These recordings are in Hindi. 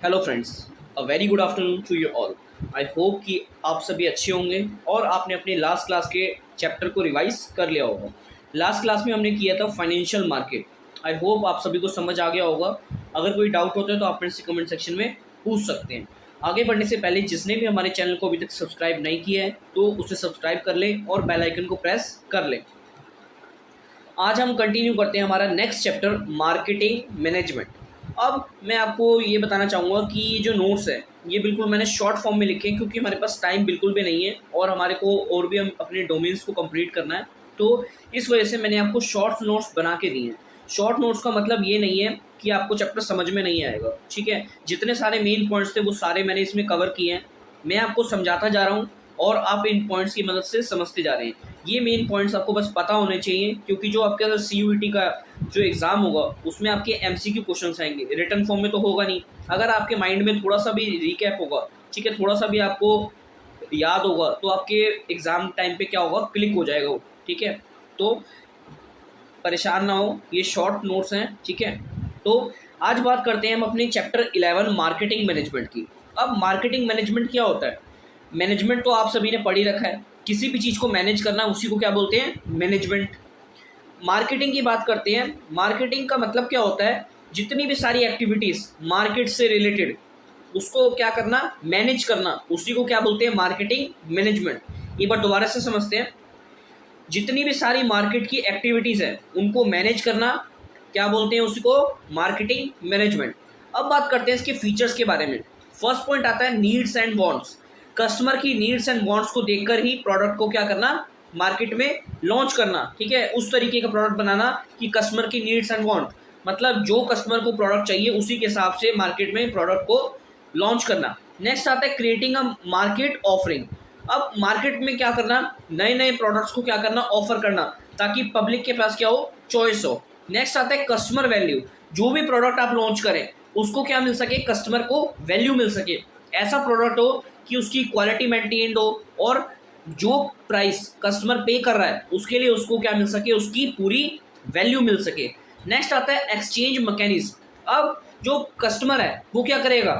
Hello friends, a very good afternoon to you all. I hope कि आप सभी अच्छे होंगे और आपने अपने लास्ट क्लास के चैप्टर को रिवाइज कर लिया होगा। लास्ट क्लास में हमने किया था फाइनेंशियल मार्केट। आई होप आप सभी को समझ आ गया होगा। अगर कोई डाउट होता है तो आप मेरे से कमेंट सेक्शन में पूछ सकते हैं। आगे बढ़ने से पहले जिसने भी हमारे चैनल को अभी तक सब्सक्राइब नहीं किया है तो उसे सब्सक्राइब कर लें और बेल आइकन को प्रेस कर लें। आज हम कंटिन्यू करते हैं हमारा नेक्स्ट चैप्टर, मार्केटिंग मैनेजमेंट। अब मैं आपको ये बताना चाहूँगा कि ये जो नोट्स है ये बिल्कुल मैंने शॉर्ट फॉर्म में लिखे हैं, क्योंकि हमारे पास टाइम बिल्कुल भी नहीं है और हमारे को और भी हम अपने डोमेन्स को कंप्लीट करना है। तो इस वजह से मैंने आपको शॉर्ट नोट्स बना के दिए हैं। शॉर्ट नोट्स का मतलब ये नहीं है कि आपको चैप्टर समझ में नहीं आएगा, ठीक है। जितने सारे मेन पॉइंट्स थे वो सारे मैंने इसमें कवर किए हैं। मैं आपको समझाता जा रहा हूँ और आप इन पॉइंट्स की मदद से समझते जा रहे हैं। ये मेन पॉइंट्स आपको बस पता होने चाहिए, क्योंकि जो आपके अगर CUET का जो एग्ज़ाम होगा उसमें आपके MCQ क्वेश्चंस आएंगे, रिटन फॉर्म में तो होगा नहीं। अगर आपके माइंड में थोड़ा सा भी रिकैप होगा, ठीक है, थोड़ा सा भी आपको याद होगा तो आपके एग्ज़ाम टाइम पे क्या होगा, क्लिक हो जाएगा वो, ठीक है। तो परेशान ना हो, ये शॉर्ट नोट्स हैं, ठीक है। तो आज बात करते हैं हम अपने चैप्टर 11 मार्केटिंग मैनेजमेंट की। अब मार्केटिंग मैनेजमेंट क्या होता है? मैनेजमेंट तो आप सभी ने पढ़ ही रखा है। किसी भी चीज़ को मैनेज करना उसी को क्या बोलते हैं? मैनेजमेंट। मार्केटिंग की बात करते हैं। मार्केटिंग का मतलब क्या होता है? जितनी भी सारी एक्टिविटीज़ मार्केट से रिलेटेड उसको क्या करना, मैनेज करना, उसी को क्या बोलते हैं? Marketing management. एक बार दोबारा से समझते हैं। जितनी भी सारी मार्केट की एक्टिविटीज़ हैं उनको मैनेज करना क्या बोलते हैं? उसी को मार्केटिंग मैनेजमेंट। अब बात करते हैं इसके फीचर्स के बारे में। फर्स्ट पॉइंट आता है नीड्स एंड वांट्स। कस्टमर की नीड्स एंड वांट्स को देखकर ही प्रोडक्ट को क्या करना, मार्केट में लॉन्च करना, ठीक है। उस तरीके का प्रोडक्ट बनाना कि कस्टमर की नीड्स एंड वांट, मतलब जो कस्टमर को प्रोडक्ट चाहिए उसी के हिसाब से मार्केट में प्रोडक्ट को लॉन्च करना। नेक्स्ट आता है क्रिएटिंग अ मार्केट ऑफरिंग। अब मार्केट में क्या करना, नए नए प्रोडक्ट्स को क्या करना, ऑफर करना, ताकि पब्लिक के पास क्या हो, चॉइस हो। नेक्स्ट आता है कस्टमर वैल्यू। जो भी प्रोडक्ट आप लॉन्च करें उसको क्या मिल सके, कस्टमर को वैल्यू मिल सके। ऐसा प्रोडक्ट हो कि उसकी क्वालिटी मेंटेन्ड हो और जो प्राइस कस्टमर पे कर रहा है उसके लिए उसको क्या मिल सके, उसकी पूरी वैल्यू मिल सके। नेक्स्ट आता है एक्सचेंज मैकेनिज्म। अब जो कस्टमर है वो क्या करेगा,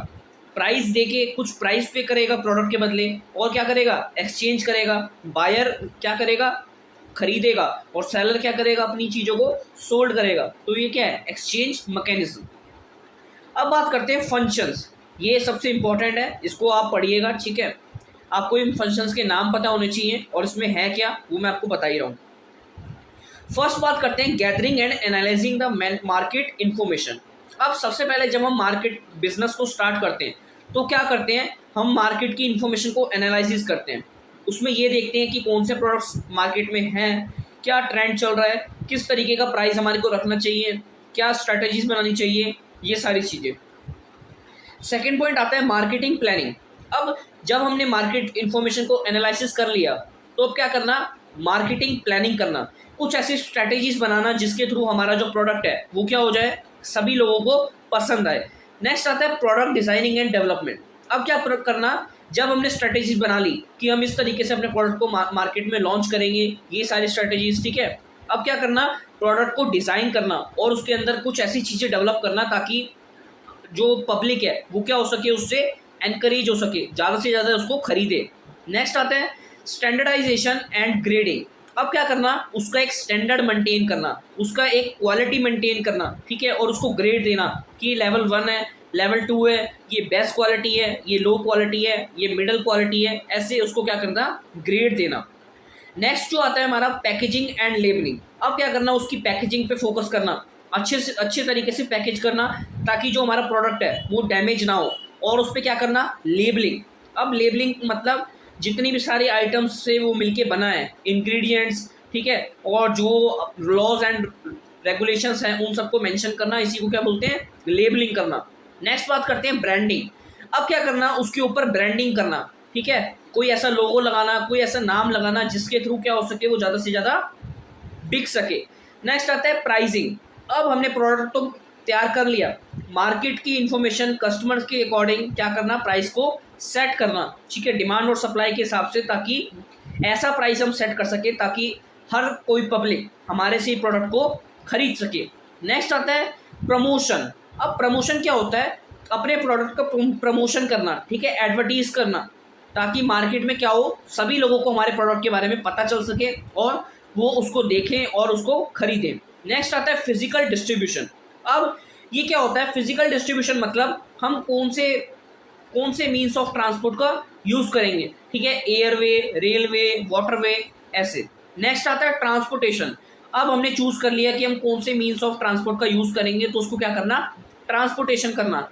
प्राइस देके कुछ प्राइस पे करेगा प्रोडक्ट के बदले, और क्या करेगा, एक्सचेंज करेगा। बायर क्या करेगा, खरीदेगा, और सेलर क्या करेगा, अपनी चीज़ों को सोल्ड करेगा। तो ये क्या है, एक्सचेंज मैकेनिज्म। अब बात करते हैं फंक्शंस। ये सबसे इंपॉर्टेंट है, इसको आप पढ़िएगा, ठीक है। आपको इन फंक्शंस के नाम पता होने चाहिए और इसमें है क्या वो मैं आपको बता ही रहा हूँ। फर्स्ट बात करते हैं gathering and analysing the market information. अब सबसे पहले जब हम मार्केट बिजनेस को स्टार्ट करते हैं तो क्या करते हैं, हम मार्केट की इन्फॉर्मेशन को एनालिसिस करते हैं। उसमें ये देखते हैं कि कौन से प्रोडक्ट्स मार्केट में हैं, क्या ट्रेंड चल रहा है, किस तरीके का प्राइस हमारे को रखना चाहिए, क्या स्ट्रैटेजीज बनानी चाहिए, ये सारी चीज़ें। सेकेंड पॉइंट आता है मार्केटिंग प्लानिंग। अब जब हमने मार्केट इन्फॉर्मेशन को एनालिसिस कर लिया तो अब क्या करना, मार्केटिंग प्लानिंग करना, कुछ ऐसी स्ट्रैटेजीज बनाना जिसके थ्रू हमारा जो प्रोडक्ट है वो क्या हो जाए, सभी लोगों को पसंद आए। नेक्स्ट आता है प्रोडक्ट डिजाइनिंग एंड डेवलपमेंट। अब क्या करना, जब हमने स्ट्रैटेजीज बना ली कि हम इस तरीके से अपने प्रोडक्ट को मार्केट में लॉन्च करेंगे, ये सारी स्ट्रैटेजीज, ठीक है। अब क्या करना, प्रोडक्ट को डिज़ाइन करना और उसके अंदर कुछ ऐसी चीज़ें डेवलप करना ताकि जो पब्लिक है वो क्या हो सके, उससे एनकरेज हो सके, ज़्यादा से ज़्यादा उसको खरीदे। नेक्स्ट आता है स्टैंडर्डाइजेशन एंड ग्रेडिंग। अब क्या करना, उसका एक स्टैंडर्ड मेंटेन करना, उसका एक क्वालिटी मेंटेन करना, ठीक है, और उसको ग्रेड देना कि लेवल 1 है, लेवल 2 है, ये बेस्ट क्वालिटी है, ये लो क्वालिटी है, ये मिडल क्वालिटी है, ऐसे उसको क्या करना, ग्रेड देना। नेक्स्ट जो आता है हमारा पैकेजिंग एंड लेबलिंग। अब क्या करना, उसकी पैकेजिंग पे फोकस करना, अच्छे से अच्छे तरीके से पैकेज करना ताकि जो हमारा प्रोडक्ट है वो डैमेज ना हो, और उस पर क्या करना, लेबलिंग। अब लेबलिंग मतलब जितनी भी सारी आइटम्स से वो मिलके बना है, इंग्रेडिएंट्स, ठीक है, और जो लॉज एंड रेगुलेशंस हैं उन सबको मेंशन करना, इसी को क्या बोलते हैं, लेबलिंग करना। नेक्स्ट बात करते हैं ब्रांडिंग। अब क्या करना, उसके ऊपर ब्रांडिंग करना, ठीक है, कोई ऐसा लोगो लगाना, कोई ऐसा नाम लगाना जिसके थ्रू क्या हो सके, वो ज़्यादा से ज़्यादा बिक सके। नेक्स्ट आता है प्राइसिंग। अब हमने प्रोडक्ट तो तैयार कर लिया, मार्केट की इंफॉर्मेशन कस्टमर्स के अकॉर्डिंग क्या करना, प्राइस को सेट करना, ठीक है, डिमांड और सप्लाई के हिसाब से, ताकि ऐसा प्राइस हम सेट कर सके ताकि हर कोई पब्लिक हमारे से प्रोडक्ट को खरीद सके। नेक्स्ट आता है प्रमोशन। अब प्रमोशन क्या होता है, अपने प्रोडक्ट का प्रमोशन करना, ठीक है, एडवर्टीज करना, ताकि मार्केट में क्या हो, सभी लोगों को हमारे प्रोडक्ट के बारे में पता चल सके और वो उसको देखें और उसको खरीदें। नेक्स्ट आता है फिजिकल डिस्ट्रीब्यूशन। अब ये क्या होता है फिजिकल डिस्ट्रीब्यूशन, मतलब हम कौन से मीन्स ऑफ ट्रांसपोर्ट का यूज़ करेंगे, ठीक है, एयरवे, रेलवे, वाटरवे, ऐसे। नेक्स्ट आता है ट्रांसपोर्टेशन। अब हमने चूज कर लिया कि हम कौन से मीन्स ऑफ ट्रांसपोर्ट का यूज़ करेंगे, तो उसको क्या करना, ट्रांसपोर्टेशन करना,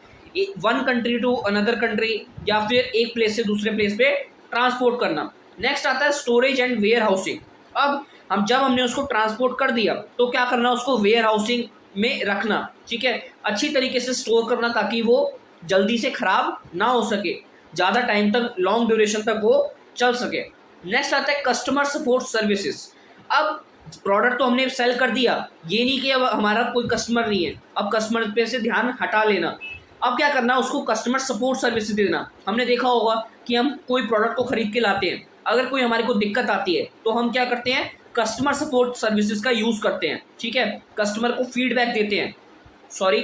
one country to another country, या फिर एक प्लेस से दूसरे प्लेस पे ट्रांसपोर्ट करना। नेक्स्ट आता है स्टोरेज एंड वेयर हाउसिंग। अब जब हमने उसको ट्रांसपोर्ट कर दिया तो क्या करना, उसको वेयर हाउसिंग में रखना, ठीक है, अच्छी तरीके से स्टोर करना ताकि वो जल्दी से खराब ना हो सके, ज़्यादा टाइम तक, लॉन्ग ड्यूरेशन तक वो चल सके। नेक्स्ट आता है कस्टमर सपोर्ट सर्विसेज। अब प्रोडक्ट तो हमने सेल कर दिया, ये नहीं कि अब हमारा कोई कस्टमर नहीं है, अब कस्टमर पे से ध्यान हटा लेना। अब क्या करना, उसको कस्टमर सपोर्ट सर्विस देना। हमने देखा होगा कि हम कोई प्रोडक्ट को खरीद के लाते हैं, अगर कोई हमारे को दिक्कत आती है तो हम क्या करते हैं, कस्टमर सपोर्ट सर्विसेज का यूज़ करते हैं, ठीक है, कस्टमर को फीडबैक देते हैं, सॉरी,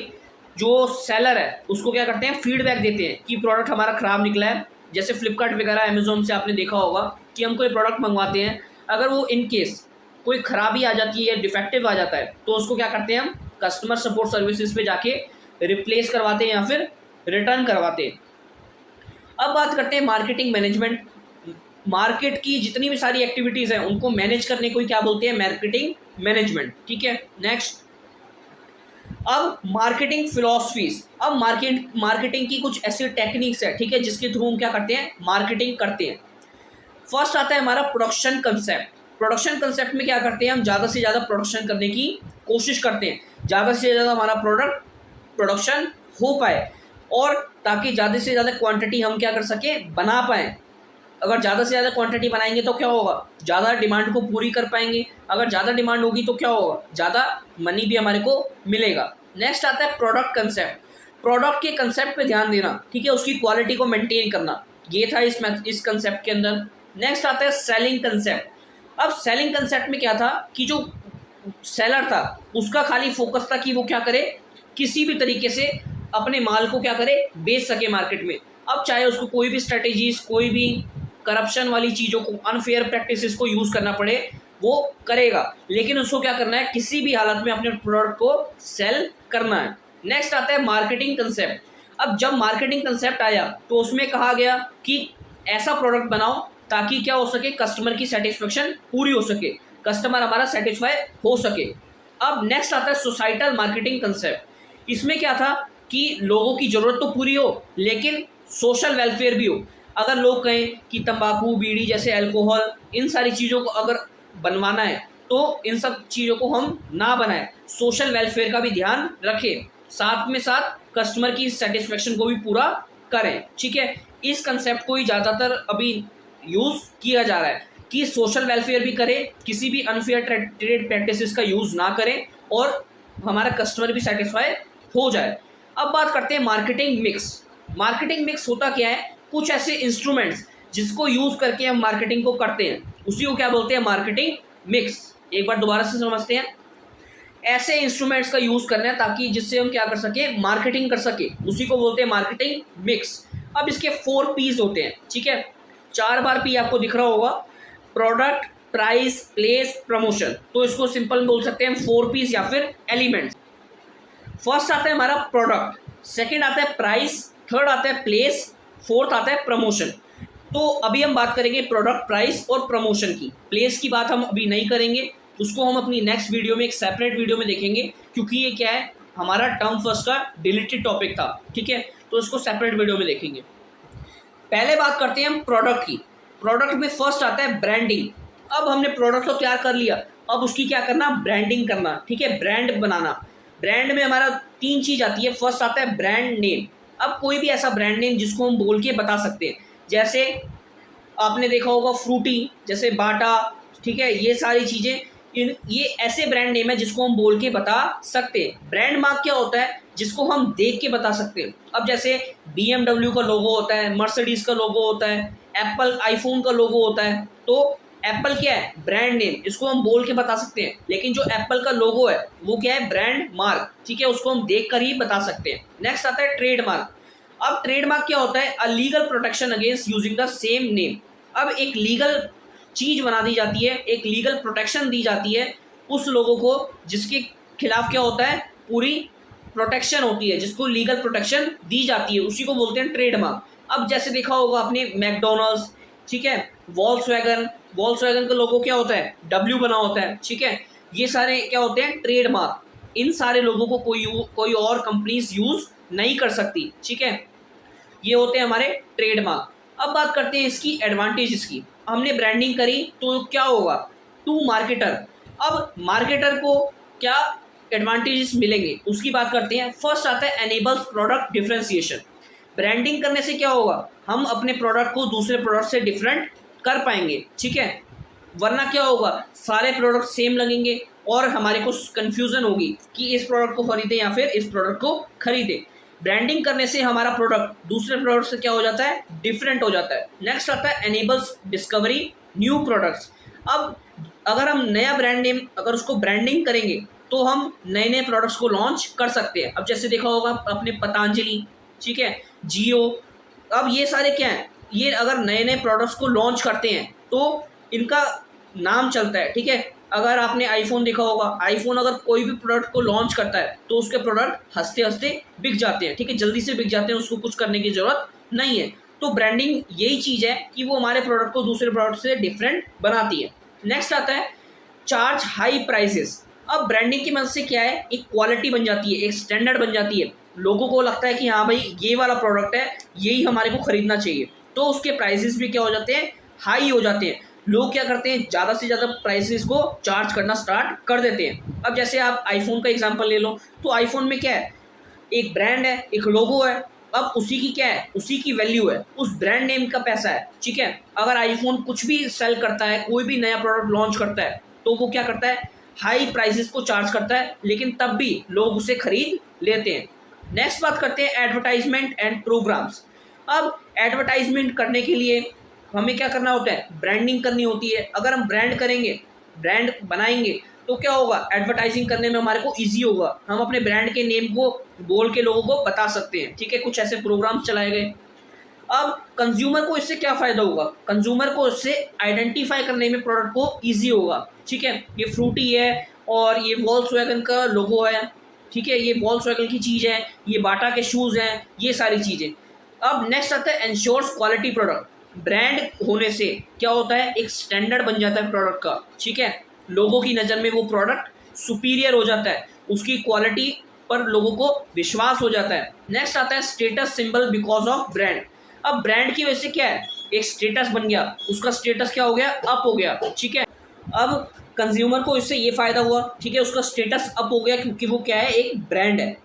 जो सेलर है उसको क्या करते हैं, फीडबैक देते हैं कि प्रोडक्ट हमारा ख़राब निकला है। जैसे फ्लिपकार्ट वगैरह, अमेजोन से आपने देखा होगा कि हम कोई प्रोडक्ट मंगवाते हैं, अगर वो इन केस कोई ख़राबी आ जाती है, डिफेक्टिव आ जाता है, तो उसको क्या करते हैं, हम कस्टमर सपोर्ट सर्विसेज पे जाके रिप्लेस करवाते हैं या फिर रिटर्न करवाते हैं। अब बात करते हैं मार्केटिंग मैनेजमेंट। मार्केट की जितनी भी सारी एक्टिविटीज़ हैं उनको मैनेज करने को ही क्या बोलते हैं, मार्केटिंग मैनेजमेंट, ठीक है। नेक्स्ट, अब मार्केटिंग फिलॉसफीज। अब मार्केटिंग की कुछ ऐसी टेक्निक्स है, ठीक है, जिसके थ्रू हम क्या करते हैं, मार्केटिंग करते हैं। फर्स्ट आता है हमारा प्रोडक्शन कंसेप्ट। प्रोडक्शन कंसेप्ट में क्या करते हैं, हम ज़्यादा से ज़्यादा प्रोडक्शन करने की कोशिश करते हैं, ज़्यादा से ज़्यादा हमारा प्रोडक्ट प्रोडक्शन हो पाए, और ताकि ज़्यादा से ज़्यादा क्वांटिटी हम क्या कर सकें, बना पाएँ। अगर ज़्यादा से ज़्यादा क्वांटिटी बनाएंगे तो क्या होगा, ज़्यादा डिमांड को पूरी कर पाएंगे। अगर ज़्यादा डिमांड होगी तो क्या होगा, ज़्यादा मनी भी हमारे को मिलेगा। नेक्स्ट आता है प्रोडक्ट कंसेप्ट। प्रोडक्ट के कंसेप्ट पे ध्यान देना, ठीक है, उसकी क्वालिटी को मेंटेन करना, ये था इस कंसेप्ट के अंदर। नेक्स्ट आता है सेलिंग कंसेप्ट। अब सेलिंग कंसेप्ट में क्या था कि जो सेलर था उसका खाली फोकस था कि वो क्या करे, किसी भी तरीके से अपने माल को क्या करे, बेच सके मार्केट में। अब चाहे उसको कोई भी स्ट्रेटेजीज, कोई भी करप्शन वाली चीज़ों को, अनफेयर प्रैक्टिसेस को यूज़ करना पड़े, वो करेगा, लेकिन उसको क्या करना है, किसी भी हालत में अपने प्रोडक्ट को सेल करना है। नेक्स्ट आता है मार्केटिंग कंसेप्ट। अब जब मार्केटिंग कंसेप्ट आया तो उसमें कहा गया कि ऐसा प्रोडक्ट बनाओ ताकि क्या हो सके, कस्टमर की सेटिस्फेक्शन पूरी हो सके, कस्टमर हमारा सेटिस्फाई हो सके। अब नेक्स्ट आता है सोसाइटल मार्केटिंग कंसेप्ट। इसमें क्या था कि लोगों की ज़रूरत तो पूरी हो लेकिन सोशल वेलफेयर भी हो। अगर लोग कहें कि तंबाकू, बीड़ी जैसे अल्कोहल, इन सारी चीज़ों को अगर बनवाना है तो इन सब चीज़ों को हम ना बनाएं, सोशल वेलफेयर का भी ध्यान रखें, साथ में साथ कस्टमर की सेटिस्फेक्शन को भी पूरा करें, ठीक है। इस कंसेप्ट को ही ज़्यादातर अभी यूज़ किया जा रहा है कि सोशल वेलफेयर भी करें, किसी भी अनफेयर ट्रेड प्रैक्टिसेस का यूज़ ना करें और हमारा कस्टमर भी सेटिस्फाई हो जाए। अब बात करते हैं मार्केटिंग मिक्स। मार्केटिंग मिक्स होता क्या है, कुछ ऐसे इंस्ट्रूमेंट्स जिसको यूज़ करके हम मार्केटिंग को करते हैं, उसी को क्या बोलते हैं, मार्केटिंग मिक्स। एक बार दोबारा से समझते हैं, ऐसे इंस्ट्रूमेंट्स का यूज़ करना है ताकि जिससे हम क्या कर सके, मार्केटिंग कर सके, उसी को बोलते हैं मार्केटिंग मिक्स। अब इसके 4 पीस होते हैं, ठीक है, 4 बार पी आपको दिख रहा होगा, प्रोडक्ट, प्राइस, प्लेस, प्रमोशन। तो इसको सिंपल बोल सकते हैं 4 पीस या फिर एलिमेंट्स। फर्स्ट आता है हमारा प्रोडक्ट, सेकंड आता है प्राइस, थर्ड आता है प्लेस, फोर्थ आता है प्रमोशन। तो अभी हम बात करेंगे प्रोडक्ट, प्राइस और प्रमोशन की। प्लेस की बात हम अभी नहीं करेंगे, उसको हम अपनी नेक्स्ट वीडियो में, एक सेपरेट वीडियो में देखेंगे, क्योंकि ये क्या है, हमारा टर्म फर्स्ट का डिलीटेड टॉपिक था, ठीक है, तो इसको सेपरेट वीडियो में देखेंगे। पहले बात करते हैं हम प्रोडक्ट की। प्रोडक्ट में फर्स्ट आता है ब्रांडिंग। अब हमने प्रोडक्ट तो तैयार कर लिया, अब उसकी क्या करना, ब्रांडिंग करना, ठीक है, ब्रांड बनाना। ब्रांड में हमारा 3 चीज़ आती है। फर्स्ट आता है ब्रांड नेम। अब कोई भी ऐसा ब्रांड नेम जिसको हम बोल के बता सकते हैं, जैसे आपने देखा होगा फ्रूटी, जैसे बाटा, ठीक है, ये सारी चीज़ें, ये ऐसे ब्रांड नेम है जिसको हम बोल के बता सकते हैं। ब्रांड मार्क क्या होता है, जिसको हम देख के बता सकते हैं। अब जैसे BMW का लोगो होता है, मर्सिडीज़ का लोगो होता है, एप्पल आईफोन का लोगो होता है, तो एप्पल क्या है, ब्रांड नेम, इसको हम बोल के बता सकते हैं। लेकिन जो एप्पल का लोगो है वो क्या है, ब्रांड मार्क, ठीक है, उसको हम देख कर ही बता सकते हैं। नेक्स्ट आता है ट्रेडमार्क। अब ट्रेडमार्क क्या होता है? A legal protection against using the same name. अब एक लीगल चीज बना दी जाती है, एक लीगल प्रोटेक्शन दी जाती है उस लोगों को जिसके खिलाफ क्या होता है, पूरी प्रोटेक्शन होती है, जिसको लीगल प्रोटेक्शन दी जाती है, उसी को बोलते हैं ट्रेडमार्क। अब जैसे देखा होगा आपने मैकडोनल्ड्स, ठीक है, वॉल्क्सवैगन, वॉल्क्सवैगन का लोगो क्या होता है? डब्ल्यू बना होता है, ठीक है। ये सारे क्या होते हैं? ट्रेडमार्क। इन सारे लोगों को कोई और कंपनीज यूज नहीं कर सकती, ठीक है। ये होते हैं हमारे ट्रेडमार्क। अब बात करते हैं इसकी एडवांटेजेस की। हमने ब्रांडिंग करी तो क्या होगा? To marketer. अब मार्केटर को क्या एडवांटेजेस मिलेंगे उसकी बात करते हैं। फर्स्ट आता है एनेबल्स प्रोडक्ट डिफरेंशिएशन। ब्रांडिंग करने से क्या होगा? हम अपने प्रोडक्ट को दूसरे प्रोडक्ट से डिफरेंट कर पाएंगे, ठीक है। वरना क्या होगा? सारे प्रोडक्ट सेम लगेंगे और हमारे को कंफ्यूजन होगी कि इस प्रोडक्ट को खरीदें या फिर इस प्रोडक्ट को खरीदें। ब्रांडिंग करने से हमारा प्रोडक्ट दूसरे प्रोडक्ट से क्या हो जाता है? डिफरेंट हो जाता है। नेक्स्ट आता है एनेबल्स डिस्कवरी न्यू प्रोडक्ट्स। अब अगर हम नया ब्रांड नेम अगर उसको ब्रांडिंग करेंगे तो हम नए नए प्रोडक्ट्स को लॉन्च कर सकते हैं। अब जैसे देखा होगा अपने पतंजलि, ठीक है, जियो, अब ये सारे क्या हैं? ये अगर नए नए प्रोडक्ट्स को लॉन्च करते हैं तो इनका नाम चलता है, ठीक है। अगर आपने आईफोन देखा होगा, आईफोन अगर कोई भी प्रोडक्ट को लॉन्च करता है तो उसके प्रोडक्ट हंसते हंसते बिक जाते हैं, ठीक है, जल्दी से बिक जाते हैं, उसको कुछ करने की जरूरत नहीं है। तो ब्रांडिंग यही चीज़ है कि वो हमारे प्रोडक्ट को दूसरे प्रोडक्ट से डिफरेंट बनाती है। नेक्स्ट आता है चार्ज हाई प्राइसेस। अब ब्रांडिंग की मदद से क्या है? एक क्वालिटी बन जाती है, एक स्टैंडर्ड बन जाती है। लोगों को लगता है कि हाँ भाई ये वाला प्रोडक्ट है, यही हमारे को खरीदना चाहिए, तो उसके प्राइसेस भी क्या हो जाते हैं? हाई हो जाते हैं। लोग क्या करते हैं? ज़्यादा से ज़्यादा प्राइसेस को चार्ज करना स्टार्ट कर देते हैं। अब जैसे आप आईफोन का एग्जांपल ले लो, तो आईफोन में क्या है? एक ब्रांड है, एक लोगो है, अब उसी की क्या है? उसी की वैल्यू है, उस ब्रांड नेम का पैसा है, ठीक है। अगर आईफोन कुछ भी सेल करता है, कोई भी नया प्रोडक्ट लॉन्च करता है, तो वो क्या करता है? हाई प्राइसेस को चार्ज करता है, लेकिन तब भी लोग उसे खरीद लेते हैं। नेक्स्ट बात करते हैं एडवर्टाइजमेंट एंड प्रोग्राम्स। अब एडवर्टाइजमेंट करने के लिए हमें क्या करना होता है? ब्रांडिंग करनी होती है। अगर हम ब्रांड करेंगे, ब्रांड बनाएंगे, तो क्या होगा? एडवर्टाइजिंग करने में हमारे को ईजी होगा। हम अपने ब्रांड के नेम को बोल के लोगों को बता सकते हैं, ठीक है। कुछ ऐसे प्रोग्राम्स चलाए गए। अब कंज्यूमर को इससे क्या फ़ायदा होगा? कंज्यूमर को इससे आइडेंटिफाई करने में प्रोडक्ट को ईजी होगा, ठीक है। ये फ्रूटी है और ये वॉल्क्सवैगन का लोगो है, ठीक है, ये वॉल्क्सवैगन की चीज़ है, ये बाटा के शूज़ हैं, ये सारी चीज़ें। अब नेक्स्ट आता है एंश्योर्स क्वालिटी प्रोडक्ट। ब्रांड होने से क्या होता है? एक स्टैंडर्ड बन जाता है प्रोडक्ट का, ठीक है। लोगों की नज़र में वो प्रोडक्ट सुपीरियर हो जाता है, उसकी क्वालिटी पर लोगों को विश्वास हो जाता है। नेक्स्ट आता है status symbol because of brand. अब ब्रांड की वजह से क्या है? एक स्टेटस बन गया, उसका स्टेटस क्या हो गया? अप हो गया, ठीक है। अब कंज्यूमर को इससे ये फ़ायदा हुआ, ठीक है, उसका स्टेटस अप हो गया क्योंकि वो क्या है? एक ब्रांड है।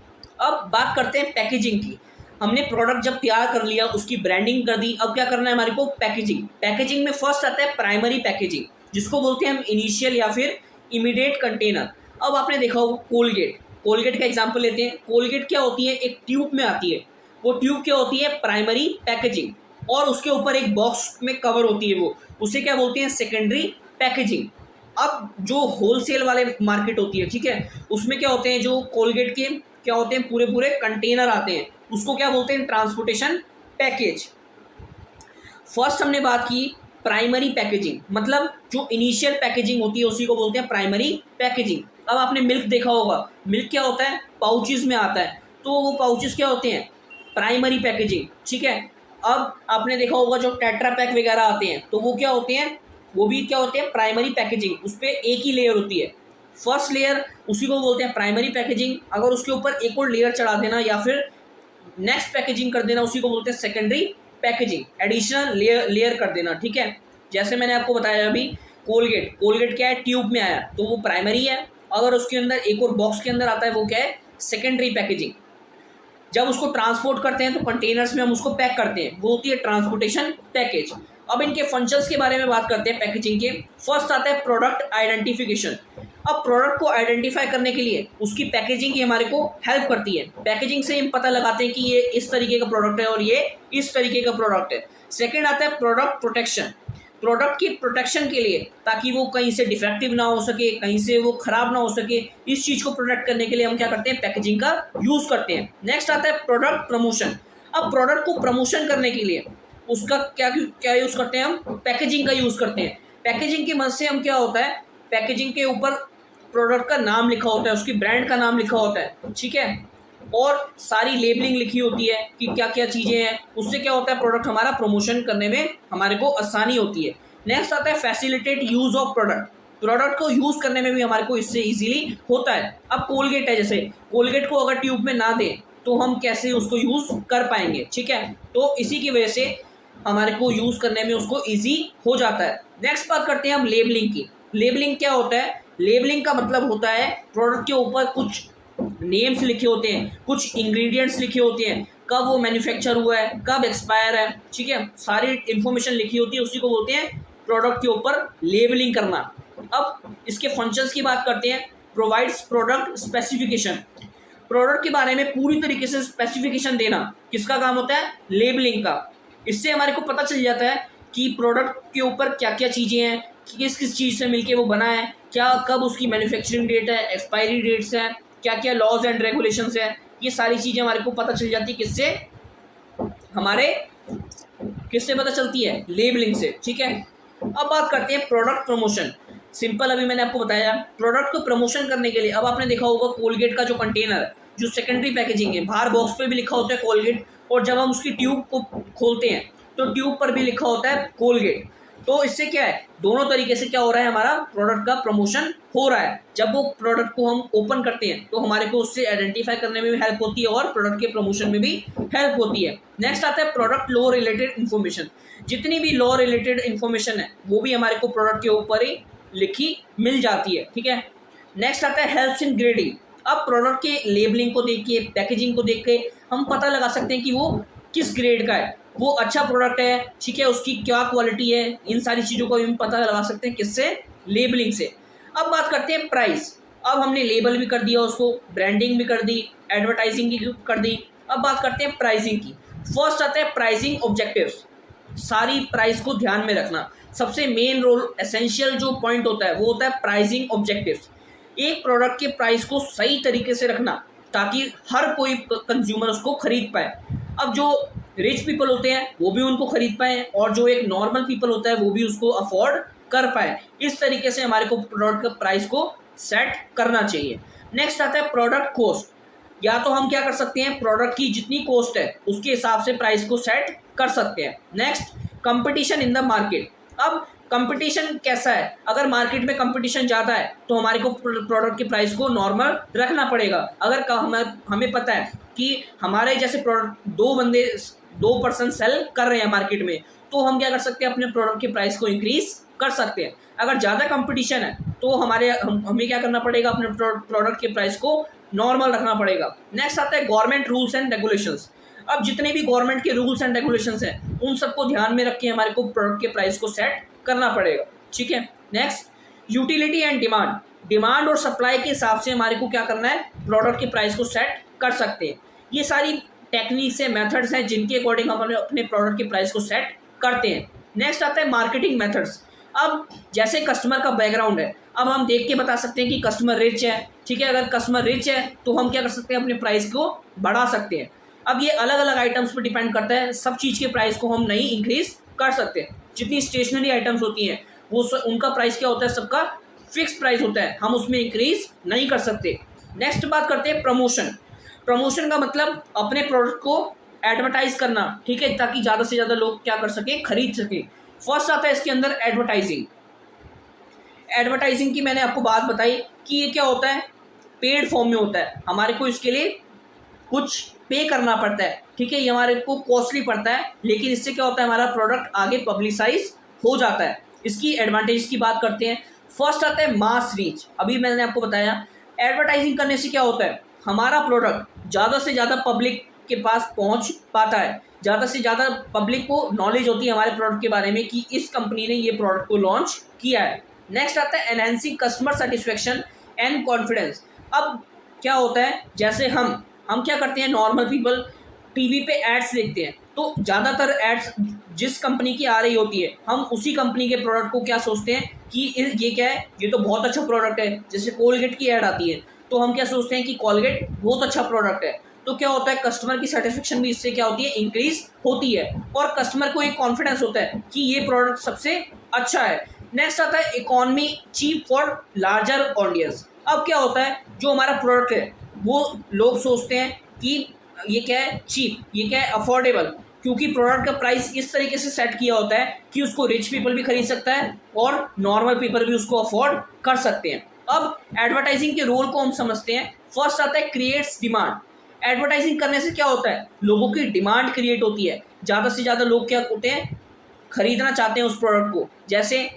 अब बात करते हैं पैकेजिंग की। हमने प्रोडक्ट जब तैयार कर लिया, उसकी ब्रांडिंग कर दी, अब क्या करना है हमारे को? पैकेजिंग। पैकेजिंग में फर्स्ट आता है प्राइमरी पैकेजिंग, जिसको बोलते हैं हम इनिशियल या फिर इमीडिएट कंटेनर। अब आपने देखा होगा कोलगेट, कोलगेट का एग्जांपल लेते हैं। कोलगेट क्या होती है? एक ट्यूब में आती है। वो ट्यूब क्या होती है? प्राइमरी पैकेजिंग, और उसके ऊपर एक बॉक्स में कवर होती है, वो उसे क्या बोलते हैं? Secondary packaging. अब जो होलसेल वाले मार्केट होती है, ठीक है, उसमें क्या होते हैं? जो कोलगेट के क्या होते हैं? पूरे पूरे कंटेनर आते हैं, उसको क्या बोलते हैं? Transportation package. फर्स्ट हमने बात की प्राइमरी पैकेजिंग, मतलब जो इनिशियल पैकेजिंग होती है उसी को बोलते हैं प्राइमरी पैकेजिंग। अब आपने मिल्क देखा होगा, मिल्क क्या होता है? पाउचेस में आता है, तो वो पाउचेस क्या होते हैं? प्राइमरी पैकेजिंग, ठीक है। अब आपने देखा होगा जो टेट्रा पैक वगैरह आते हैं, तो वो क्या होते हैं? वो भी क्या होते हैं? Primary packaging. उस पर एक ही लेयर होती है, फर्स्ट लेयर, उसी को बोलते हैं प्राइमरी पैकेजिंग। अगर उसके ऊपर एक और लेयर चढ़ा देना या फिर नेक्स्ट पैकेजिंग कर देना, उसी को बोलते हैं सेकेंडरी पैकेजिंग, एडिशनल लेयर कर देना, ठीक है। जैसे मैंने आपको बताया अभी, कोलगेट, कोलगेट क्या है? ट्यूब में आया तो वो प्राइमरी है। अगर उसके अंदर एक और बॉक्स के अंदर आता है, वो क्या है? Secondary packaging. जब उसको ट्रांसपोर्ट करते हैं तो कंटेनर्स में हम उसको पैक करते हैं, वो होती है ट्रांसपोर्टेशन पैकेज। अब इनके फंक्शंस के बारे में बात करते हैं पैकेजिंग के। फर्स्ट आता है प्रोडक्ट आइडेंटिफिकेशन। अब प्रोडक्ट को आइडेंटिफाई करने के लिए उसकी पैकेजिंग ही हमारे को हेल्प करती है। पैकेजिंग से हम पता लगाते हैं कि ये इस तरीके का प्रोडक्ट है और ये इस तरीके का प्रोडक्ट है। सेकेंड आता है प्रोडक्ट प्रोटेक्शन। प्रोडक्ट की प्रोटेक्शन के लिए, ताकि वो कहीं से डिफेक्टिव ना हो सके, कहीं से वो खराब ना हो सके, इस चीज़ को प्रोटेक्ट करने के लिए हम क्या करते हैं? पैकेजिंग का यूज़ करते हैं। नेक्स्ट आता है प्रोडक्ट प्रमोशन। अब प्रोडक्ट को प्रमोशन करने के लिए उसका क्या क्या यूज़ करते हैं, हम पैकेजिंग का यूज़ करते हैं। पैकेजिंग की मदद से हम क्या होता है, पैकेजिंग के ऊपर प्रोडक्ट का नाम लिखा होता है, उसकी ब्रांड का नाम लिखा होता है, ठीक है, और सारी लेबलिंग लिखी होती है कि क्या क्या चीज़ें हैं। उससे क्या होता है, प्रोडक्ट हमारा प्रमोशन करने में हमारे को आसानी होती है। नेक्स्ट आता है facilitate use of product. Product को यूज़ करने में भी हमारे को इससे इजीली होता है। अब कोलगेट है, जैसे कोलगेट को अगर ट्यूब में ना दें तो हम कैसे उसको यूज़ कर पाएंगे, ठीक है। तो इसी की वजह से हमारे को यूज़ करने में उसको ईजी हो जाता है। नेक्स्ट बात करते हैं हम लेबलिंग की। लेबलिंग क्या होता है, लेबलिंग का मतलब होता है प्रोडक्ट के ऊपर कुछ नेम्स लिखे होते हैं, कुछ इंग्रेडिएंट्स लिखे होते हैं, कब वो मैन्युफैक्चर हुआ है, कब एक्सपायर है, ठीक है, सारी इन्फॉर्मेशन लिखी होती है, उसी को बोलते हैं प्रोडक्ट के ऊपर लेबलिंग करना। अब इसके फंक्शंस की बात करते हैं। Provides product specification. प्रोडक्ट के बारे में पूरी तरीके से स्पेसिफिकेशन देना किसका काम होता है, लेबलिंग का। इससे हमारे को पता चल जाता है कि प्रोडक्ट के ऊपर क्या क्या चीज़ें हैं, किस किस चीज़ से मिलके वो बना है, क्या कब उसकी मैन्युफैक्चरिंग डेट है, एक्सपायरी डेट्स हैं, क्या क्या लॉज एंड रेगुलेशंस हैं। ये सारी चीज़ें हमारे को पता चल जाती है किससे, हमारे किससे पता चलती है, लेबलिंग से, ठीक है। अब बात करते हैं प्रोडक्ट प्रमोशन। सिंपल, अभी मैंने आपको बताया प्रोडक्ट को प्रमोशन करने के लिए। अब आपने देखा होगा कोलगेट का जो कंटेनर, जो सेकेंडरी पैकेजिंग है, बाहर बॉक्स पे भी लिखा होता है कोलगेट, और जब हम उसकी ट्यूब को खोलते हैं तो ट्यूब पर भी लिखा होता है कोलगेट। तो इससे क्या है, दोनों तरीके से क्या हो रहा है, हमारा प्रोडक्ट का प्रमोशन हो रहा है। जब वो प्रोडक्ट को हम ओपन करते हैं तो हमारे को उससे आइडेंटिफाई करने में भी हेल्प होती है और प्रोडक्ट के प्रमोशन में भी हेल्प होती है। नेक्स्ट आता है प्रोडक्ट लॉ रिलेटेड इन्फॉर्मेशन। जितनी भी लॉ रिलेटेड इन्फॉर्मेशन है वो भी हमारे को प्रोडक्ट के ऊपर ही लिखी मिल जाती है, ठीक है। नेक्स्ट आता है हेल्प्स इन ग्रेडिंग। अब प्रोडक्ट के लेबलिंग को देख के, पैकेजिंग को देख के हम पता लगा सकते हैं कि वो किस ग्रेड का है, वो अच्छा प्रोडक्ट है, ठीक है, उसकी क्या क्वालिटी है। इन सारी चीज़ों को हम पता लगा सकते हैं किससे, लेबलिंग से। अब बात करते हैं प्राइस। अब हमने लेबल भी कर दिया उसको, ब्रांडिंग भी कर दी, एडवर्टाइजिंग की कर दी। अब बात करते हैं प्राइसिंग की। फर्स्ट आता है प्राइसिंग ऑब्जेक्टिव्स। सारी प्राइस को ध्यान में रखना। सबसे मेन रोल, एसेंशियल जो पॉइंट होता है वो होता है प्राइसिंग ऑब्जेक्टिव्स। एक प्रोडक्ट के प्राइस को सही तरीके से रखना ताकि हर कोई कंज्यूमर उसको खरीद पाए। अब जो रिच पीपल होते हैं वो भी उनको खरीद पाए, और जो एक नॉर्मल पीपल होता है वो भी उसको अफोर्ड कर पाए। इस तरीके से हमारे को प्रोडक्ट का प्राइस को सेट करना चाहिए। नेक्स्ट आता है प्रोडक्ट कॉस्ट। या तो हम क्या कर सकते हैं, प्रोडक्ट की जितनी कॉस्ट है उसके हिसाब से प्राइस को सेट कर सकते हैं। Next, competition in the market. अब कंपटीशन कैसा है, अगर मार्केट में कंपटीशन ज़्यादा है तो हमारे को प्रोडक्ट के प्राइस को नॉर्मल रखना पड़ेगा। अगर हमें पता है कि हमारे जैसे प्रोडक्ट दो पर्सन सेल कर रहे हैं मार्केट में, तो हम क्या कर सकते हैं, अपने प्रोडक्ट के प्राइस को इंक्रीज कर सकते हैं। अगर ज़्यादा कंपटीशन है तो हमें क्या करना पड़ेगा, अपने प्रोडक्ट के प्राइस को नॉर्मल रखना पड़ेगा। नेक्स्ट आता है गवर्नमेंट रूल्स एंड रेगुलेशंस। अब जितने भी गवर्नमेंट के रूल्स एंड रेगुलेशंस हैं उन सबको ध्यान में रख के हमारे को प्रोडक्ट के प्राइस को सेट करना पड़ेगा, ठीक है। Next, utility and demand. Demand और सप्लाई के हिसाब से हमारे को क्या करना है, प्रोडक्ट के प्राइस को सेट कर सकते हैं। ये सारी टेक्निक्स हैं, मेथड्स हैं जिनके अकॉर्डिंग हम अपने प्रोडक्ट के प्राइस को सेट करते हैं। नेक्स्ट आता है मार्केटिंग मेथड्स। अब जैसे कस्टमर का बैकग्राउंड है, अब हम देख के बता सकते हैं कि कस्टमर रिच है, ठीक है। अगर कस्टमर रिच है तो हम क्या कर सकते हैं, अपने प्राइस को बढ़ा सकते हैं। अब ये अलग अलग आइटम्स पर डिपेंड करता है, सब चीज़ के प्राइस को हम नहीं इंक्रीज कर सकते। जितनी स्टेशनरी आइटम्स होती हैं वो उनका प्राइस क्या होता है, सबका फिक्स प्राइस होता है, हम उसमें इंक्रीज नहीं कर सकते। नेक्स्ट बात करते हैं प्रमोशन। प्रमोशन का मतलब अपने प्रोडक्ट को एडवर्टाइज करना, ठीक है, ताकि ज़्यादा से ज़्यादा लोग क्या कर सके, खरीद सके। फर्स्ट आता है इसके अंदर एडवर्टाइजिंग। एडवर्टाइजिंग की मैंने आपको बात बताई कि ये क्या होता है, पेड फॉर्म में होता है, हमारे को इसके लिए कुछ पे करना पड़ता है, ठीक है, ये हमारे को कॉस्टली पड़ता है, लेकिन इससे क्या होता है, हमारा प्रोडक्ट आगे पब्लिसाइज हो जाता है। इसकी एडवांटेज की बात करते हैं। फर्स्ट आता है मास रीच। अभी मैंने आपको बताया एडवर्टाइजिंग करने से क्या होता है, हमारा प्रोडक्ट ज़्यादा से ज़्यादा पब्लिक के पास पहुंच पाता है, ज़्यादा से ज़्यादा पब्लिक को नॉलेज होती है हमारे प्रोडक्ट के बारे में कि इस कंपनी ने ये प्रोडक्ट को लॉन्च किया है। नेक्स्ट आता है enhancing customer satisfaction and confidence. अब क्या होता है, जैसे हम क्या करते हैं, नॉर्मल पीपल टीवी पे एड्स देखते हैं, तो ज़्यादातर एड्स जिस कंपनी की आ रही होती है, हम उसी कंपनी के प्रोडक्ट को क्या सोचते हैं कि ये क्या है, ये तो बहुत अच्छा प्रोडक्ट है। जैसे कोलगेट की ऐड आती है तो हम क्या सोचते हैं कि कोलगेट बहुत अच्छा प्रोडक्ट है, तो क्या होता है, कस्टमर की सेटिस्फेक्शन भी इससे क्या होती है, इंक्रीज होती है, और कस्टमर को एक कॉन्फिडेंस होता है कि ये प्रोडक्ट सबसे अच्छा है। नेक्स्ट आता है economy cheap for larger audience. अब क्या होता है, जो हमारा प्रोडक्ट है वो लोग सोचते हैं कि ये क्या है, चीप, ये क्या है, अफोर्डेबल, क्योंकि प्रोडक्ट का प्राइस इस तरीके से सेट किया होता है कि उसको रिच पीपल भी खरीद सकता है और नॉर्मल पीपल भी उसको अफोर्ड कर सकते हैं। अब एडवर्टाइजिंग के रोल को हम समझते हैं। फर्स्ट आता है क्रिएट्स डिमांड। एडवर्टाइजिंग करने से क्या होता है, लोगों की डिमांड क्रिएट होती है, ज़्यादा से ज़्यादा लोग क्या होते हैं, खरीदना चाहते हैं उस प्रोडक्ट को। जैसे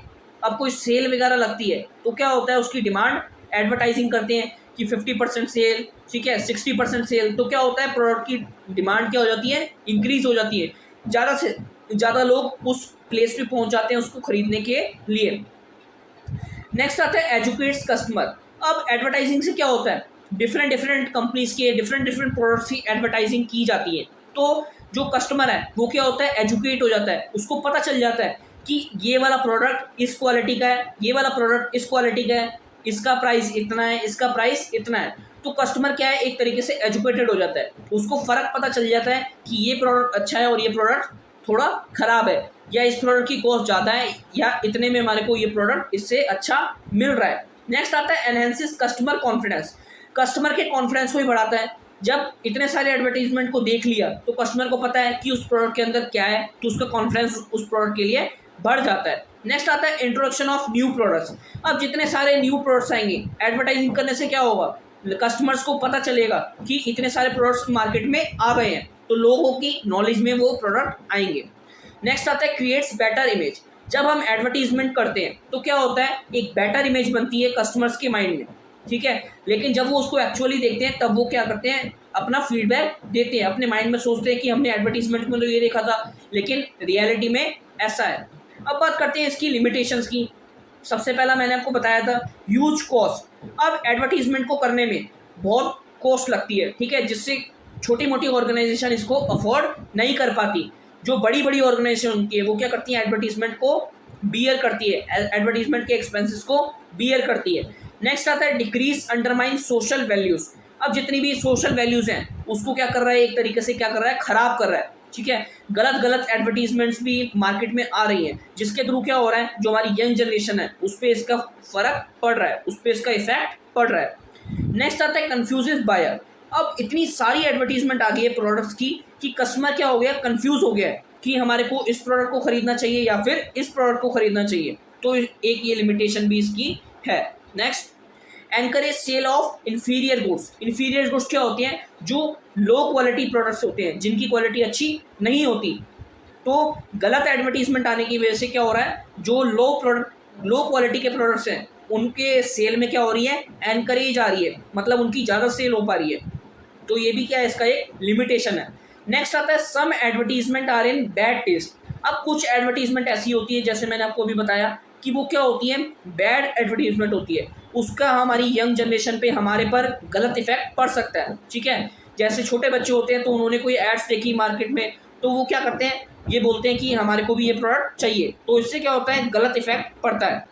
अब कोई सेल वगैरह लगती है तो क्या होता है, उसकी डिमांड एडवर्टाइजिंग करते हैं कि 50% सेल, ठीक है, 60% सेल, तो क्या होता है, प्रोडक्ट की डिमांड क्या हो जाती है, इंक्रीज हो जाती है, ज़्यादा से ज़्यादा लोग उस प्लेस पे पहुंच जाते हैं उसको खरीदने के लिए। नेक्स्ट आता है एजुकेट्स कस्टमर। अब एडवर्टाइजिंग से क्या होता है, डिफरेंट डिफरेंट कंपनीज के डिफरेंट डिफरेंट प्रोडक्ट्स की एडवर्टाइजिंग की जाती है, तो जो कस्टमर है वो क्या होता है, एजुकेट हो जाता है, उसको पता चल जाता है कि ये वाला प्रोडक्ट इस क्वालिटी का है, ये वाला प्रोडक्ट इस क्वालिटी का है, इसका प्राइस इतना है, इसका प्राइस इतना है। तो कस्टमर क्या है, एक तरीके से एजुकेटेड हो जाता है, उसको फ़र्क पता चल जाता है कि ये प्रोडक्ट अच्छा है और ये प्रोडक्ट थोड़ा ख़राब है, या इस प्रोडक्ट की कॉस्ट ज़्यादा है, या इतने में हमारे को ये प्रोडक्ट इससे अच्छा मिल रहा है। नेक्स्ट आता है एनहेंसिस कस्टमर कॉन्फिडेंस। कस्टमर के कॉन्फिडेंस को ही बढ़ाता है। जब इतने सारे एडवर्टीजमेंट को देख लिया तो कस्टमर को पता है कि उस प्रोडक्ट के अंदर क्या है, तो उसका कॉन्फिडेंस उस प्रोडक्ट के लिए बढ़ जाता है। नेक्स्ट आता है इंट्रोडक्शन ऑफ न्यू प्रोडक्ट्स। अब जितने सारे न्यू प्रोडक्ट्स आएंगे, एडवर्टाइजिंग करने से क्या होगा, कस्टमर्स को पता चलेगा कि इतने सारे प्रोडक्ट्स मार्केट में आ गए हैं, तो लोगों की नॉलेज में वो प्रोडक्ट आएंगे। नेक्स्ट आता है क्रिएट्स बेटर इमेज। जब हम एडवर्टीजमेंट करते हैं तो क्या होता है, एक बेटर इमेज बनती है कस्टमर्स के माइंड में, ठीक है, लेकिन जब वो उसको एक्चुअली देखते हैं तब वो क्या करते हैं, अपना फीडबैक देते हैं, अपने माइंड में सोचते हैं कि हमने एडवर्टीजमेंट में तो ये देखा था, लेकिन रियलिटी में ऐसा है। अब बात करते हैं इसकी लिमिटेशंस की। सबसे पहला मैंने आपको बताया था ह्यूज कॉस्ट। अब एडवर्टीजमेंट को करने में बहुत कॉस्ट लगती है, ठीक है, जिससे छोटी मोटी ऑर्गेनाइजेशन इसको अफोर्ड नहीं कर पाती। जो बड़ी बड़ी ऑर्गेनाइजेशन होती है वो क्या करती है, एडवर्टीजमेंट को बियर करती है, एडवर्टीजमेंट के एक्सपेंसेस को बियर करती है। नेक्स्ट आता है डिक्रीज अंडरमाइन सोशल वैल्यूज। अब जितनी भी सोशल वैल्यूज हैं उसको क्या कर रहा है, एक तरीके से क्या कर रहा है, खराब कर रहा है, ठीक है। गलत गलत एडवर्टीजमेंट्स भी मार्केट में आ रही हैं, जिसके थ्रू क्या हो रहा है, जो हमारी यंग जनरेशन है उस पर इसका फर्क पड़ रहा है, उस पर इसका इफेक्ट पड़ रहा है। नेक्स्ट आता है कंफ्यूजेस बायर। अब इतनी सारी एडवर्टीजमेंट आ गई है प्रोडक्ट्स की कि कस्टमर क्या हो गया, कंफ्यूज हो गया है कि हमारे को इस प्रोडक्ट को खरीदना चाहिए या फिर इस प्रोडक्ट को खरीदना चाहिए, तो एक ये लिमिटेशन भी इसकी है। Next encourage sale of inferior goods. Inferior goods क्या होते हैं, जो लो क्वालिटी प्रोडक्ट्स होते हैं, जिनकी क्वालिटी अच्छी नहीं होती। तो गलत एडवर्टीजमेंट आने की वजह से क्या हो रहा है, जो लो क्वालिटी के प्रोडक्ट्स हैं उनके सेल में क्या हो रही है, एनकरेज आ रही है, मतलब उनकी ज़्यादा सेल हो पा रही है। तो ये भी क्या है, इसका एक लिमिटेशन है। नेक्स्ट आता है some advertisement are in bad taste. अब कुछ एडवर्टीजमेंट ऐसी होती है, जैसे मैंने आपको अभी बताया कि वो क्या होती है, बैड एडवर्टीजमेंट होती है, उसका हमारी यंग जनरेशन पे, हमारे पर गलत इफेक्ट पड़ सकता है, ठीक है। जैसे छोटे बच्चे होते हैं तो उन्होंने कोई एड्स देखी मार्केट में, तो वो क्या करते हैं, ये बोलते हैं कि हमारे को भी ये प्रोडक्ट चाहिए, तो इससे क्या होता है, गलत इफेक्ट पड़ता है।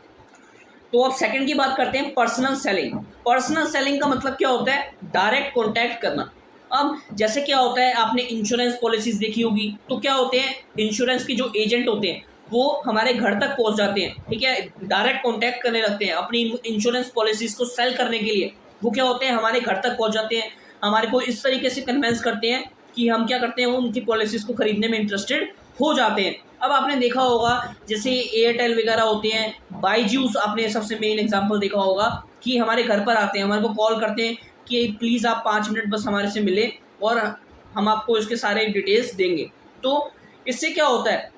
तो अब सेकंड की बात करते हैं पर्सनल सेलिंग। पर्सनल सेलिंग का मतलब क्या होता है, डायरेक्ट कॉन्टैक्ट करना। अब जैसे क्या होता है, आपने इंश्योरेंस पॉलिसीज देखी होगी, तो क्या होते हैं, इंश्योरेंस के जो एजेंट होते हैं वो हमारे घर तक पहुंच जाते हैं, ठीक है, डायरेक्ट कॉन्टैक्ट करने लगते हैं अपनी इंश्योरेंस पॉलिसीज को सेल करने के लिए। वो क्या होते हैं, हमारे घर तक पहुंच जाते हैं, हमारे को इस तरीके से कन्विंस करते हैं कि हम क्या करते हैं, वो उनकी पॉलिसीज़ को ख़रीदने में इंटरेस्टेड हो जाते हैं। अब आपने देखा होगा जैसे एयरटेल वगैरह होते हैं, बाईजूस आपने सबसे मेन एग्जांपल देखा होगा कि हमारे घर पर आते हैं, हमारे को कॉल करते हैं कि प्लीज़ आप 5 मिनट बस हमारे से मिले और हम आपको इसके सारे डिटेल्स देंगे। तो इससे क्या होता है,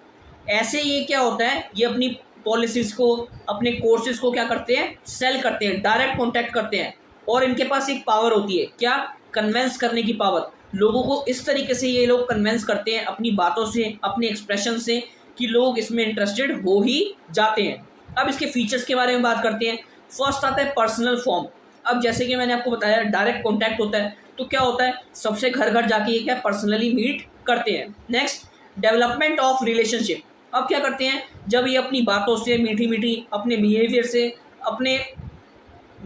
ऐसे ये क्या होता है, ये अपनी पॉलिसीज़ को, अपने कोर्सेज़ को क्या करते हैं, सेल करते हैं, डायरेक्ट कॉन्टैक्ट करते हैं। और इनके पास एक पावर होती है, क्या, कन्वेंस करने की पावर। लोगों को इस तरीके से ये लोग कन्वेंस करते हैं अपनी बातों से, अपने एक्सप्रेशन से, कि लोग इसमें इंटरेस्टेड हो ही जाते हैं। अब इसके फीचर्स के बारे में बात करते हैं। फर्स्ट आता है पर्सनल फॉर्म। अब जैसे कि मैंने आपको बताया डायरेक्ट कॉन्टैक्ट होता है, तो क्या होता है, सबसे घर घर जाके ये क्या पर्सनली मीट करते हैं। Next development of relationship. अब क्या करते हैं, जब ये अपनी बातों से, मीठी मीठी अपने बिहेवियर से, अपने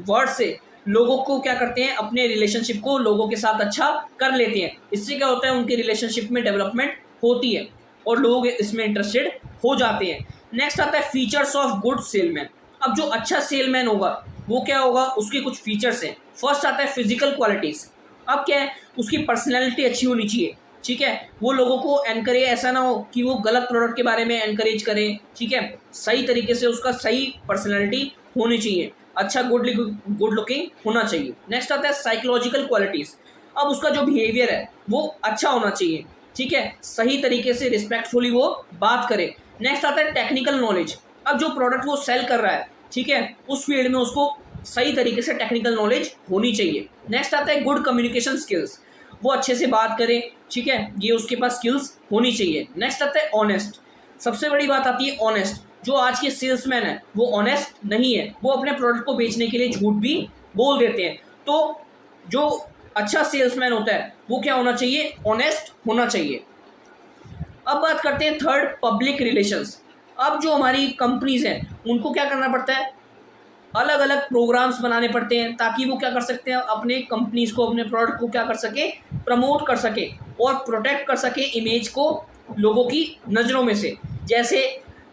वर्ड से लोगों को क्या करते हैं, अपने रिलेशनशिप को लोगों के साथ अच्छा कर लेते हैं। इससे क्या होता है, उनकी रिलेशनशिप में डेवलपमेंट होती है और लोग इसमें इंटरेस्टेड हो जाते हैं। नेक्स्ट आता है फीचर्स ऑफ गुड सेलमैन। अब जो अच्छा सेलमैन होगा वो क्या होगा, उसके कुछ फीचर्स हैं। फर्स्ट आता है फिजिकल क्वालिटीज़। अब क्या है, उसकी पर्सनैलिटी अच्छी होनी चाहिए, ठीक है। वो लोगों को एनकरेज, ऐसा ना हो कि वो गलत प्रोडक्ट के बारे में एनकरेज करे, ठीक है। सही तरीके से उसका सही पर्सनैलिटी होनी चाहिए, अच्छा गुड लुकिंग होना चाहिए। नेक्स्ट आता है साइकोलॉजिकल क्वालिटीज़। अब उसका जो बिहेवियर है वो अच्छा होना चाहिए, ठीक है, सही तरीके से रिस्पेक्टफुली वो बात करे। नेक्स्ट आता है टेक्निकल नॉलेज। अब जो प्रोडक्ट वो सेल कर रहा है, ठीक है, उस फील्ड में उसको सही तरीके से टेक्निकल नॉलेज होनी चाहिए। नेक्स्ट आता है गुड कम्युनिकेशन स्किल्स। वो अच्छे से बात करे, ठीक है, ये उसके पास स्किल्स होनी चाहिए। नेक्स्ट आता है ऑनेस्ट। सबसे बड़ी बात आती है ऑनेस्ट। जो आज के सेल्समैन है वो ऑनेस्ट नहीं है, वो अपने प्रोडक्ट को बेचने के लिए झूठ भी बोल देते हैं। तो जो अच्छा सेल्समैन होता है वो क्या होना चाहिए, ऑनेस्ट होना चाहिए। अब बात करते हैं थर्ड, पब्लिक रिलेशंस। अब जो हमारी कंपनीज हैं उनको क्या करना पड़ता है, अलग अलग प्रोग्राम्स बनाने पड़ते हैं ताकि वो क्या कर सकते हैं, अपने कंपनीज को, अपने प्रोडक्ट को क्या कर सके, प्रमोट कर सके और प्रोटेक्ट कर सके इमेज को लोगों की नज़रों में से। जैसे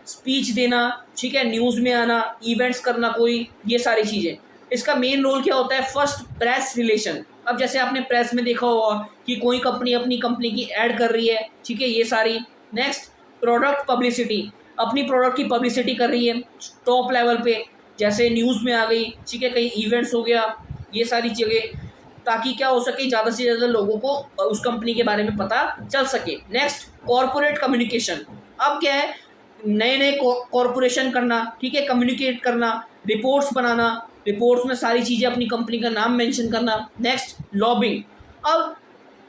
स्पीच देना, ठीक है, न्यूज़ में आना, इवेंट्स करना कोई, ये सारी चीज़ें। इसका मेन रोल क्या होता है, फर्स्ट प्रेस रिलेशन। अब जैसे आपने प्रेस में देखा होगा कि कोई कंपनी अपनी कंपनी की ऐड कर रही है, ठीक है, ये सारी। नेक्स्ट प्रोडक्ट पब्लिसिटी, अपनी प्रोडक्ट की पब्लिसिटी कर रही है टॉप लेवल पे, जैसे न्यूज़ में आ गई, ठीक है, कहीं इवेंट्स हो गया, ये सारी जगह, ताकि क्या हो सके, ज़्यादा से ज़्यादा लोगों को उस कंपनी के बारे में पता चल सके। Next corporate communication. अब क्या है, नए नए कॉरपोरेशन करना, ठीक है, कम्युनिकेट करना, रिपोर्ट्स बनाना, रिपोर्ट्स में सारी चीज़ें अपनी कंपनी का नाम मेंशन करना। Next lobbying. अब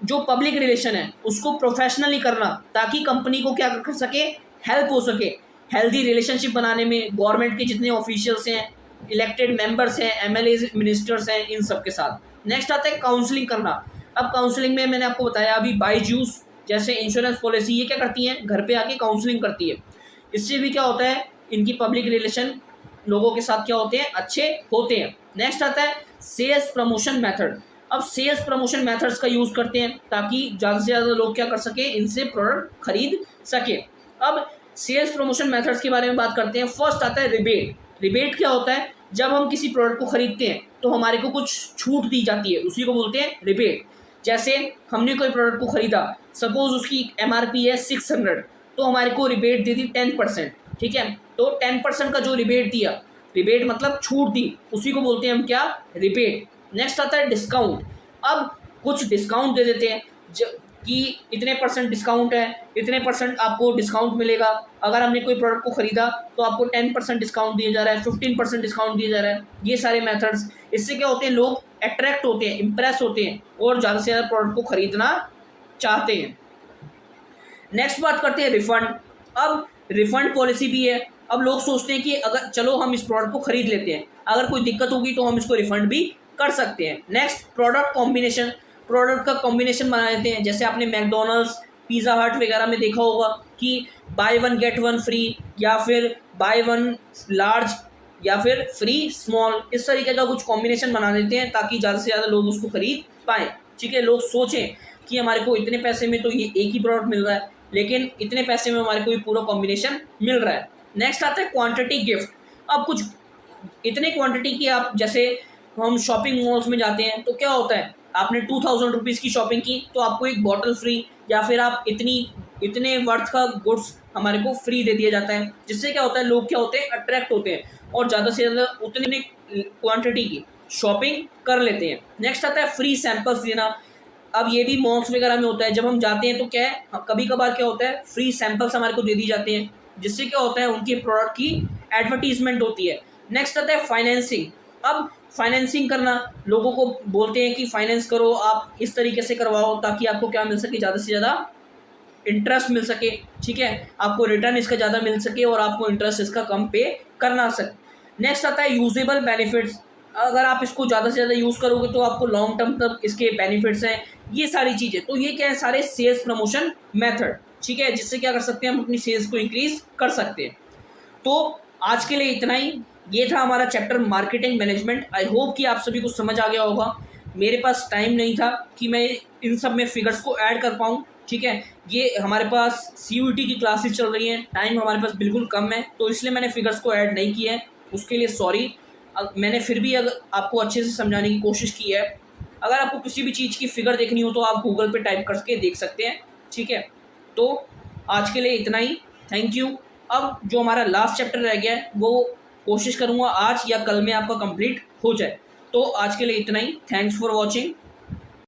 जो पब्लिक रिलेशन है उसको प्रोफेशनली करना ताकि कंपनी को क्या कर सके, हेल्प हो सके हेल्दी रिलेशनशिप बनाने में गवर्नमेंट के जितने ऑफिशियल्स हैं, इलेक्टेड मेंबर्स हैं, एमएलए मिनिस्टर्स हैं, इन सब के साथ। नेक्स्ट आता है काउंसलिंग करना। अब काउंसलिंग में मैंने आपको बताया अभी, बायजूस जैसे इंश्योरेंस पॉलिसी, ये क्या करती हैं, घर पे आके काउंसलिंग करती है। इससे भी क्या होता है, इनकी पब्लिक रिलेशन लोगों के साथ क्या होते हैं, अच्छे होते हैं। नेक्स्ट आता है सेल्स प्रमोशन मेथड। अब सेल्स प्रमोशन मेथड्स का यूज़ करते हैं ताकि ज़्यादा से ज़्यादा लोग क्या कर सके, इनसे प्रोडक्ट खरीद सके। अब सेल्स प्रमोशन मेथड्स के बारे में बात करते हैं। फर्स्ट आता है रिबेट। रिबेट क्या होता है, जब हम किसी प्रोडक्ट को खरीदते हैं तो हमारे को कुछ छूट दी जाती है, उसी को बोलते हैं रिबेट। जैसे हमने कोई प्रोडक्ट को खरीदा, सपोज उसकी एमआरपी है 600, तो हमारे को रिबेट दे दी 10%, ठीक है। तो 10% का जो रिबेट दिया, रिबेट मतलब छूट दी, उसी को बोलते हैं हम क्या, रिबेट। नेक्स्ट आता है डिस्काउंट। अब कुछ डिस्काउंट दे देते हैं कि इतने % डिस्काउंट है, इतने % आपको डिस्काउंट मिलेगा। अगर हमने कोई प्रोडक्ट को खरीदा तो आपको 10% डिस्काउंट दिया जा रहा है, 15% डिस्काउंट दिया जा रहा है, ये सारे मेथड्स। इससे क्या होते हैं, लोग अट्रैक्ट होते हैं, इंप्रेस होते हैं और ज़्यादा से ज़्यादा प्रोडक्ट को खरीदना चाहते हैं। नेक्स्ट बात करते हैं रिफंड। अब रिफंड पॉलिसी भी है। अब लोग सोचते हैं कि अगर चलो हम इस प्रोडक्ट को खरीद लेते हैं, अगर कोई दिक्कत होगी तो हम इसको रिफंड भी कर सकते हैं। Next product combination. प्रोडक्ट का कॉम्बिनेशन बना लेते हैं, जैसे आपने मैकडोनल्ड्स, पिज़्ज़ा हट वगैरह में देखा होगा कि by one get one free, या फिर बाय वन लार्ज, या फिर फ्री स्मॉल, इस तरीके का कुछ कॉम्बिनेशन बना देते हैं ताकि ज़्यादा से ज़्यादा लोग उसको खरीद पाएँ, ठीक है। लोग सोचें कि हमारे को इतने पैसे में तो ये एक ही प्रोडक्ट मिल रहा है, लेकिन इतने पैसे में हमारे को ये पूरा कॉम्बिनेशन मिल रहा है। नेक्स्ट आता है क्वांटिटी गिफ्ट। अब कुछ इतने क्वांटिटी की, आप जैसे हम शॉपिंग मॉल्स में जाते हैं तो क्या होता है, आपने 2000 रुपीज़ की शॉपिंग की तो आपको एक बॉटल फ्री, या फिर आप इतने वर्थ का गुड्स हमारे को फ्री दे दिया जाता है। जिससे क्या होता है, लोग क्या होते हैं, अट्रैक्ट होते हैं और ज़्यादा से ज़्यादा उतने क्वांटिटी की शॉपिंग कर लेते हैं। नेक्स्ट आता है फ्री सैंपल्स देना। अब ये भी मॉल्स वगैरह में होता है, जब हम जाते हैं तो क्या है, कभी कभार क्या होता है, फ्री सैंपल्स हमारे को दे दी जाते हैं, जिससे क्या होता है, उनके प्रोडक्ट की एडवर्टीजमेंट होती है। नेक्स्ट आता है फाइनेंसिंग। अब फाइनेंसिंग करना, लोगों को बोलते हैं कि फाइनेंस करो, आप इस तरीके से करवाओ ताकि आपको क्या मिल सके, ज़्यादा से ज़्यादा इंटरेस्ट मिल सके, ठीक है, आपको रिटर्न इसका ज़्यादा मिल सके और आपको इंटरेस्ट इसका कम पे करना सके। नेक्स्ट आता है यूजेबल बेनिफिट्स। अगर आप इसको ज़्यादा से ज़्यादा यूज़ करोगे तो आपको लॉन्ग टर्म तक इसके बेनिफिट्स हैं, ये सारी चीज़ें। तो ये क्या है, सारे सेल्स प्रमोशन मेथड, ठीक है, जिससे क्या कर सकते हैं, हम अपनी सेल्स को इंक्रीज कर सकते हैं। तो आज के लिए इतना ही। ये था हमारा चैप्टर मार्केटिंग मैनेजमेंट। आई होप कि आप सभी को समझ आ गया होगा। मेरे पास टाइम नहीं था कि मैं इन सब में फिगर्स को ऐड कर पाऊँ, ठीक है। ये हमारे पास CUET की क्लासेस चल रही हैं, टाइम हमारे पास बिल्कुल कम है, तो इसलिए मैंने फिगर्स को ऐड नहीं किया है, उसके लिए सॉरी। मैंने फिर भी अगर आपको अच्छे से समझाने की कोशिश की है। अगर आपको किसी भी चीज़ की फ़िगर देखनी हो तो आप गूगल पे टाइप करके देख सकते हैं, ठीक है। तो आज के लिए इतना ही, थैंक यू। अब जो हमारा लास्ट चैप्टर रह गया है वो कोशिश करूँगा आज या कल में आपका कंप्लीट हो जाए। तो आज के लिए इतना ही, थैंक्स फॉर वॉचिंग।